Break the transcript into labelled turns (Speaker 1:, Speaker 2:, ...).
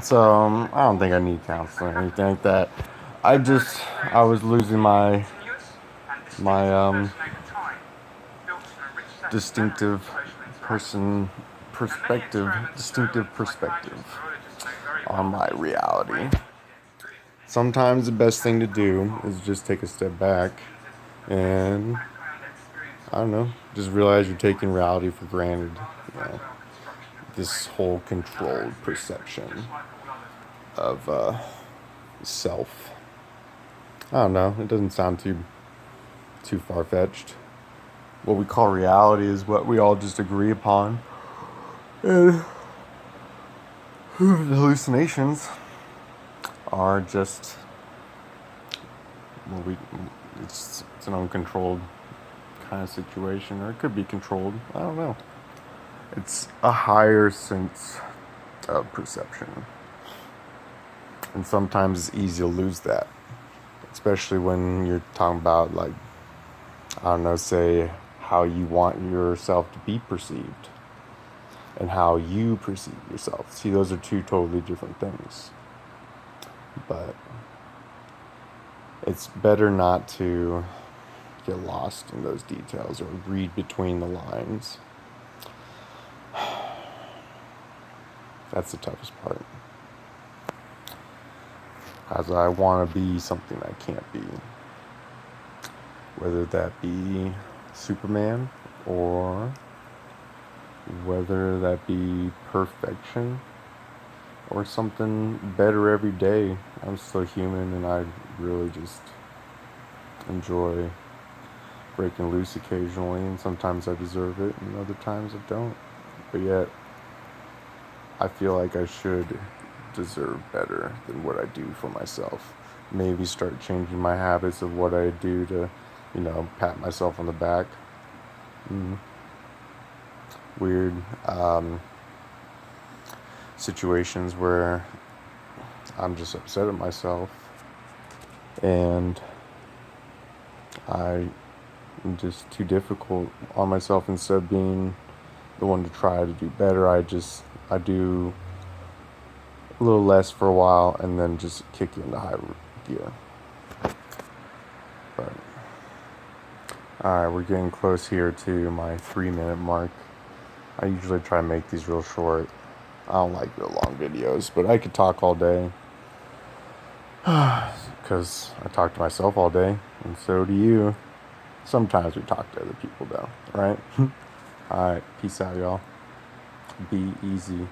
Speaker 1: So I don't think I need counseling or anything like that. I was losing my distinctive person distinctive perspective on my reality. Sometimes the best thing to do is just take a step back and I don't know, just realize you're taking reality for granted. You know, this whole controlled perception of self. I don't know. It doesn't sound too far fetched. What we call reality is what we all just agree upon. And hallucinations are just well, we it's an uncontrolled kind of situation, or it could be controlled. I don't know. It's a higher sense of perception, and sometimes it's easy to lose that, especially when you're talking about like I don't know, say how you want yourself to be perceived and how you perceive yourself. See, those are two totally different things. But it's better not to get lost in those details or read between the lines. That's the toughest part. As I want to be something I can't be. Whether that be Superman or whether that be perfection or something better every day. I'm still human and I really just enjoy breaking loose occasionally, and sometimes I deserve it and other times I don't. But yet, I feel like I should deserve better than what I do for myself. Maybe start changing my habits of what I do to, pat myself on the back. Mm, weird situations where I'm just upset at myself and I'm just too difficult on myself. Instead of being the one to try to do better, I do a little less for a while and then just kick it into high gear. But alright, we're getting close here to my 3-minute mark. I usually try to make these real short. I don't like real long videos, but I could talk all day. Because I talk to myself all day, and so do you. Sometimes we talk to other people, though, right? Alright, peace out, y'all. Be easy.